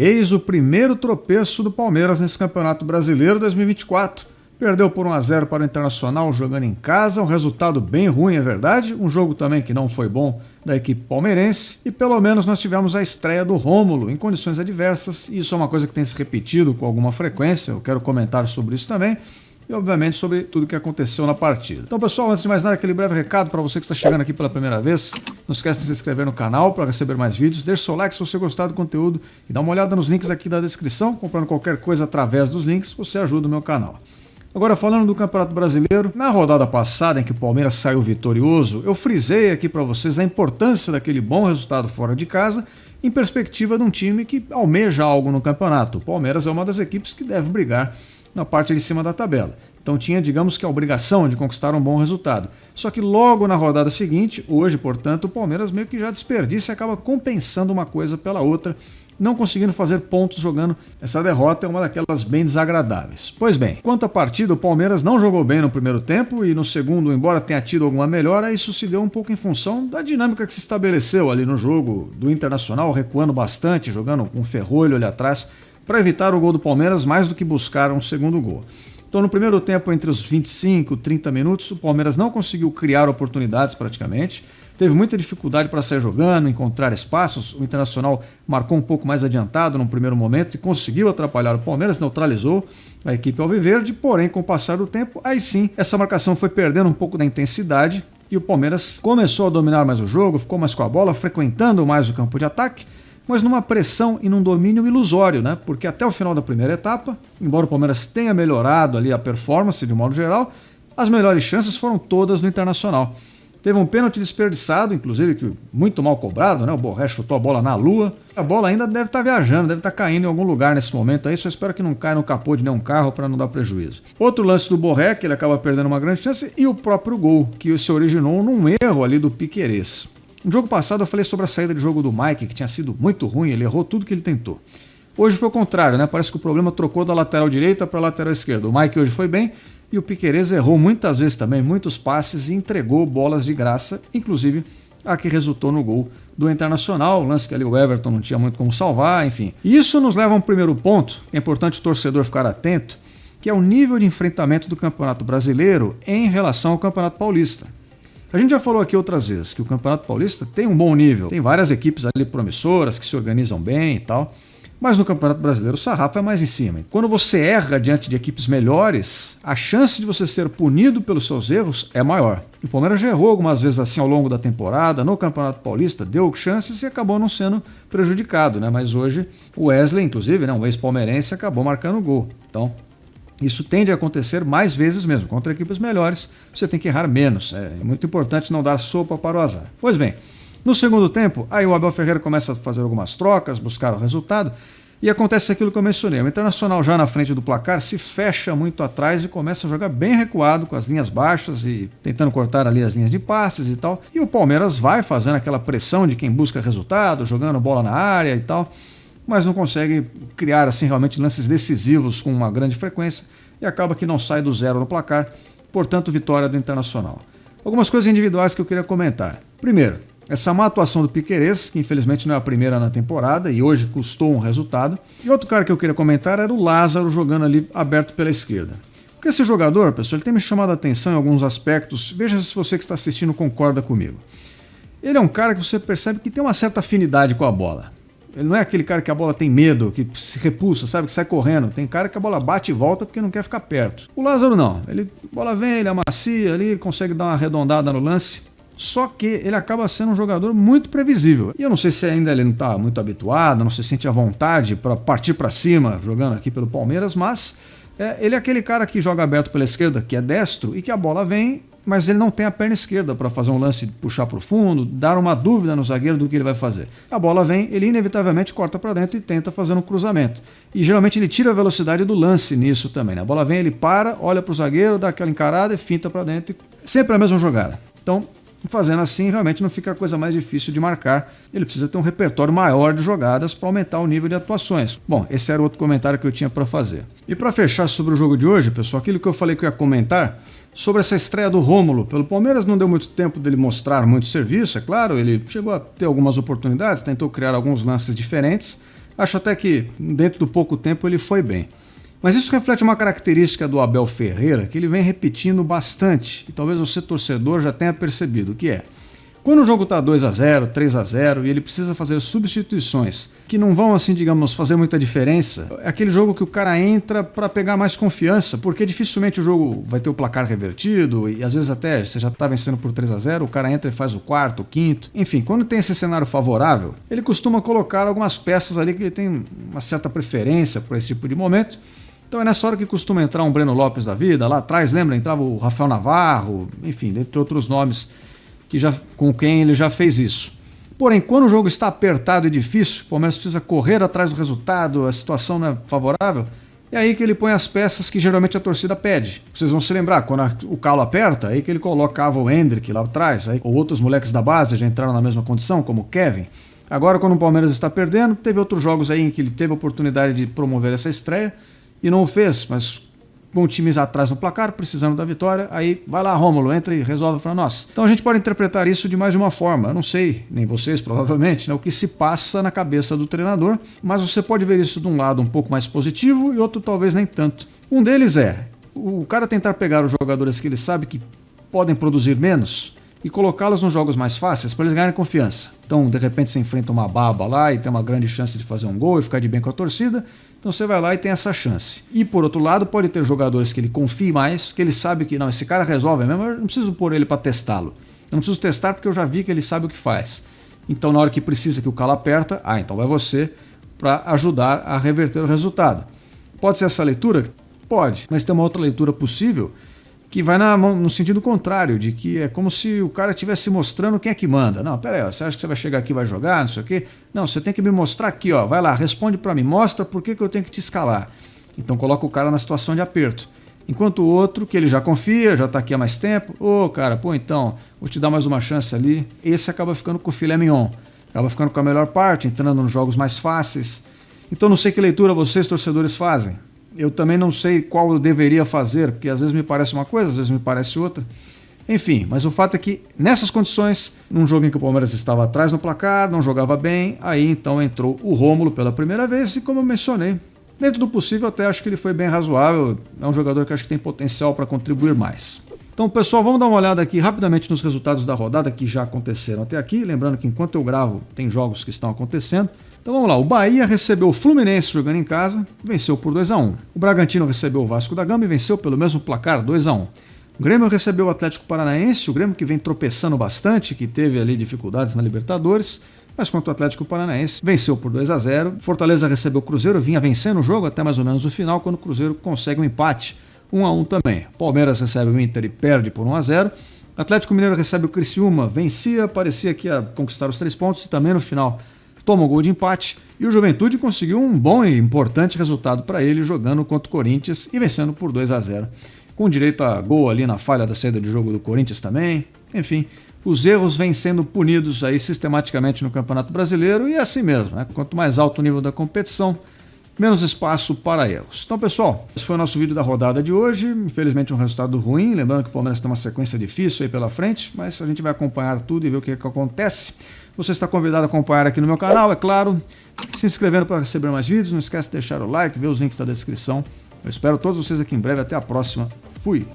Eis o primeiro tropeço do Palmeiras nesse Campeonato Brasileiro 2024. Perdeu por 1-0 para o Internacional jogando em casa, um resultado bem ruim, é verdade, um jogo também que não foi bom da equipe palmeirense, e pelo menos nós tivemos a estreia do Rômulo em condições adversas, e isso é uma coisa que tem se repetido com alguma frequência, eu quero comentar sobre isso também, e obviamente sobre tudo o que aconteceu na partida. Então pessoal, antes de mais nada, aquele breve recado para você que está chegando aqui pela primeira vez. Não esquece de se inscrever no canal para receber mais vídeos, deixe seu like se você gostar do conteúdo e dá uma olhada nos links aqui da descrição. Comprando qualquer coisa através dos links, você ajuda o meu canal. Agora falando do Campeonato Brasileiro, na rodada passada em que o Palmeiras saiu vitorioso, eu frisei aqui para vocês a importância daquele bom resultado fora de casa em perspectiva de um time que almeja algo no campeonato. O Palmeiras é uma das equipes que deve brigar na parte de cima da tabela. Então tinha, digamos que a obrigação de conquistar um bom resultado. Só que logo na rodada seguinte, hoje, portanto, o Palmeiras meio que já desperdiça e acaba compensando uma coisa pela outra, não conseguindo fazer pontos jogando. Essa derrota é uma daquelas bem desagradáveis. Pois bem, quanto à partida, o Palmeiras não jogou bem no primeiro tempo e no segundo, embora tenha tido alguma melhora, isso se deu um pouco em função da dinâmica que se estabeleceu ali no jogo do Internacional, recuando bastante, jogando com um ferrolho ali atrás, para evitar o gol do Palmeiras mais do que buscar um segundo gol. Então no primeiro tempo, entre os 25 e 30 minutos, o Palmeiras não conseguiu criar oportunidades praticamente, teve muita dificuldade para sair jogando, encontrar espaços, o Internacional marcou um pouco mais adiantado num primeiro momento e conseguiu atrapalhar o Palmeiras, neutralizou a equipe alviverde, porém com o passar do tempo, aí sim, essa marcação foi perdendo um pouco da intensidade e o Palmeiras começou a dominar mais o jogo, ficou mais com a bola, frequentando mais o campo de ataque, mas numa pressão e num domínio ilusório, né? Porque até o final da primeira etapa, embora o Palmeiras tenha melhorado ali a performance de um modo geral, as melhores chances foram todas no Internacional. Teve um pênalti desperdiçado, inclusive que muito mal cobrado, né? O Borré chutou a bola na lua. A bola ainda deve estar viajando, deve estar caindo em algum lugar nesse momento aí, só espero que não caia no capô de nenhum carro para não dar prejuízo. Outro lance do Borré, que ele acaba perdendo uma grande chance, e o próprio gol, que se originou num erro ali do Piquerez. No jogo passado eu falei sobre a saída de jogo do Mike, que tinha sido muito ruim, ele errou tudo que ele tentou. Hoje foi o contrário, né? Parece que o problema trocou da lateral direita para a lateral esquerda. O Mike hoje foi bem e o Piquerez errou muitas vezes também, muitos passes e entregou bolas de graça, inclusive a que resultou no gol do Internacional, lance que ali o Everton não tinha muito como salvar, enfim. Isso nos leva a um primeiro ponto, é importante o torcedor ficar atento, que é o nível de enfrentamento do Campeonato Brasileiro em relação ao Campeonato Paulista. A gente já falou aqui outras vezes que o Campeonato Paulista tem um bom nível, tem várias equipes ali promissoras que se organizam bem e tal, mas no Campeonato Brasileiro o sarrafo é mais em cima. Quando você erra diante de equipes melhores, a chance de você ser punido pelos seus erros é maior. O Palmeiras já errou algumas vezes assim ao longo da temporada, no Campeonato Paulista, deu chances e acabou não sendo prejudicado, né? Mas hoje o Wesley, inclusive, né, um ex-palmeirense, acabou marcando o gol. Então, isso tende a acontecer mais vezes mesmo. Contra equipes melhores, você tem que errar menos. É muito importante não dar sopa para o azar. Pois bem, no segundo tempo, aí o Abel Ferreira começa a fazer algumas trocas, buscar o resultado, e acontece aquilo que eu mencionei. O Internacional já na frente do placar se fecha muito atrás e começa a jogar bem recuado, com as linhas baixas e tentando cortar ali as linhas de passes e tal. E o Palmeiras vai fazendo aquela pressão de quem busca resultado, jogando bola na área e tal, mas não consegue criar assim realmente lances decisivos com uma grande frequência e acaba que não sai do zero no placar, portanto vitória do Internacional. Algumas coisas individuais que eu queria comentar. Primeiro, essa má atuação do Piquerez, que infelizmente não é a primeira na temporada e hoje custou um resultado. E outro cara que eu queria comentar era o Lázaro jogando ali aberto pela esquerda. Porque esse jogador, pessoal, ele tem me chamado a atenção em alguns aspectos, veja se você que está assistindo concorda comigo. Ele é um cara que você percebe que tem uma certa afinidade com a bola. Ele não é aquele cara que a bola tem medo, que se repulsa, sabe, que sai correndo. Tem cara que a bola bate e volta porque não quer ficar perto. O Lázaro não. A bola vem, ele amacia ali, consegue dar uma arredondada no lance. Só que ele acaba sendo um jogador muito previsível. E eu não sei se ainda ele não está muito habituado, não se sente à vontade para partir para cima, jogando aqui pelo Palmeiras, mas ele é aquele cara que joga aberto pela esquerda, que é destro, e que a bola vem, mas ele não tem a perna esquerda para fazer um lance, puxar para o fundo, dar uma dúvida no zagueiro do que ele vai fazer. A bola vem, ele inevitavelmente corta para dentro e tenta fazer um cruzamento. E geralmente ele tira a velocidade do lance nisso também, né? A bola vem, ele para, olha para o zagueiro, dá aquela encarada e finta para dentro. Sempre a mesma jogada. Então, fazendo assim, realmente não fica a coisa mais difícil de marcar. Ele precisa ter um repertório maior de jogadas para aumentar o nível de atuações. Bom, esse era outro comentário que eu tinha para fazer. E para fechar sobre o jogo de hoje, pessoal, aquilo que eu falei que eu ia comentar sobre essa estreia do Rômulo pelo Palmeiras, não deu muito tempo dele mostrar muito serviço, é claro, ele chegou a ter algumas oportunidades, tentou criar alguns lances diferentes, Acho até que dentro do pouco tempo ele foi bem. Mas isso reflete uma característica do Abel Ferreira que ele vem repetindo bastante, e talvez você torcedor já tenha percebido, que é: quando o jogo está 2-0, 3-0 e ele precisa fazer substituições que não vão, assim, digamos, fazer muita diferença, é aquele jogo que o cara entra para pegar mais confiança, porque dificilmente o jogo vai ter o placar revertido e às vezes até você já está vencendo por 3-0, o cara entra e faz o quarto, o quinto. Enfim, quando tem esse cenário favorável, ele costuma colocar algumas peças ali que ele tem uma certa preferência por esse tipo de momento. Então é nessa hora que costuma entrar um Breno Lopes da vida. Lá atrás, lembra? Entrava o Rafael Navarro, enfim, dentre outros nomes com quem ele já fez isso. Porém, quando o jogo está apertado e difícil, o Palmeiras precisa correr atrás do resultado, a situação não é favorável, é aí que ele põe as peças que geralmente a torcida pede. Vocês vão se lembrar, quando o calo aperta, aí que ele colocava o Hendrick lá atrás, ou outros moleques da base já entraram na mesma condição, como o Kevin. Agora, quando o Palmeiras está perdendo, teve outros jogos aí em que ele teve a oportunidade de promover essa estreia e não o fez, mas com o time atrás no placar, precisando da vitória, aí vai lá, Rômulo, entra e resolve para nós. Então a gente pode interpretar isso de mais de uma forma. Eu não sei, nem vocês provavelmente, né, o que se passa na cabeça do treinador, mas você pode ver isso de um lado um pouco mais positivo e outro talvez nem tanto. Um deles é o cara tentar pegar os jogadores que ele sabe que podem produzir menos e colocá-los nos jogos mais fáceis para eles ganharem confiança. Então, de repente, você enfrenta uma baba lá e tem uma grande chance de fazer um gol e ficar de bem com a torcida. Então você vai lá e tem essa chance. E por outro lado, pode ter jogadores que ele confie mais, que ele sabe que não, esse cara resolve mesmo, eu não preciso pôr ele para testá-lo. Eu não preciso testar porque eu já vi que ele sabe o que faz. Então na hora que precisa que o calo aperta, então vai você para ajudar a reverter o resultado. Pode ser essa leitura? Pode, mas tem uma outra leitura possível que vai no sentido contrário, de que é como se o cara estivesse mostrando quem é que manda. Não, pera aí, você acha que você vai chegar aqui e vai jogar, não sei o quê? Não, você tem que me mostrar aqui, ó, vai lá, responde para mim, mostra por que eu tenho que te escalar. Então coloca o cara na situação de aperto. Enquanto o outro, que ele já confia, já está aqui há mais tempo, cara, então, vou te dar mais uma chance ali. Esse acaba ficando com o filé mignon, acaba ficando com a melhor parte, entrando nos jogos mais fáceis. Então não sei que leitura vocês, torcedores, fazem. Eu também não sei qual eu deveria fazer, porque às vezes me parece uma coisa, às vezes me parece outra. Enfim, mas o fato é que nessas condições, num jogo em que o Palmeiras estava atrás no placar, não jogava bem, aí então entrou o Rômulo pela primeira vez e, como eu mencionei, dentro do possível até acho que ele foi bem razoável, é um jogador que acho que tem potencial para contribuir mais. Então, pessoal, vamos dar uma olhada aqui rapidamente nos resultados da rodada que já aconteceram até aqui, lembrando que enquanto eu gravo tem jogos que estão acontecendo. Então vamos lá, o Bahia recebeu o Fluminense jogando em casa, venceu por 2-1. O Bragantino recebeu o Vasco da Gama e venceu pelo mesmo placar, 2-1. O Grêmio recebeu o Atlético Paranaense, o Grêmio que vem tropeçando bastante, que teve ali dificuldades na Libertadores, mas contra o Atlético Paranaense venceu por 2-0. Fortaleza recebeu o Cruzeiro, vinha vencendo o jogo até mais ou menos o final, quando o Cruzeiro consegue um empate, 1-1 também. Palmeiras recebe o Inter e perde por 1-0. Atlético Mineiro recebe o Criciúma, vencia, parecia que ia conquistar os 3 pontos e também no final toma um gol de empate, e o Juventude conseguiu um bom e importante resultado para ele jogando contra o Corinthians e vencendo por 2-0, com direito a gol ali na falha da saída de jogo do Corinthians também. Enfim, os erros vêm sendo punidos aí sistematicamente no Campeonato Brasileiro e é assim mesmo, né? Quanto mais alto o nível da competição, menos espaço para erros. Então, pessoal, esse foi o nosso vídeo da rodada de hoje. Infelizmente um resultado ruim, lembrando que o Palmeiras tem uma sequência difícil aí pela frente, mas a gente vai acompanhar tudo e ver o que acontece. Você está convidado a acompanhar aqui no meu canal, é claro, se inscrevendo para receber mais vídeos, não esquece de deixar o like, ver os links da descrição. Eu espero todos vocês aqui em breve, até a próxima, fui!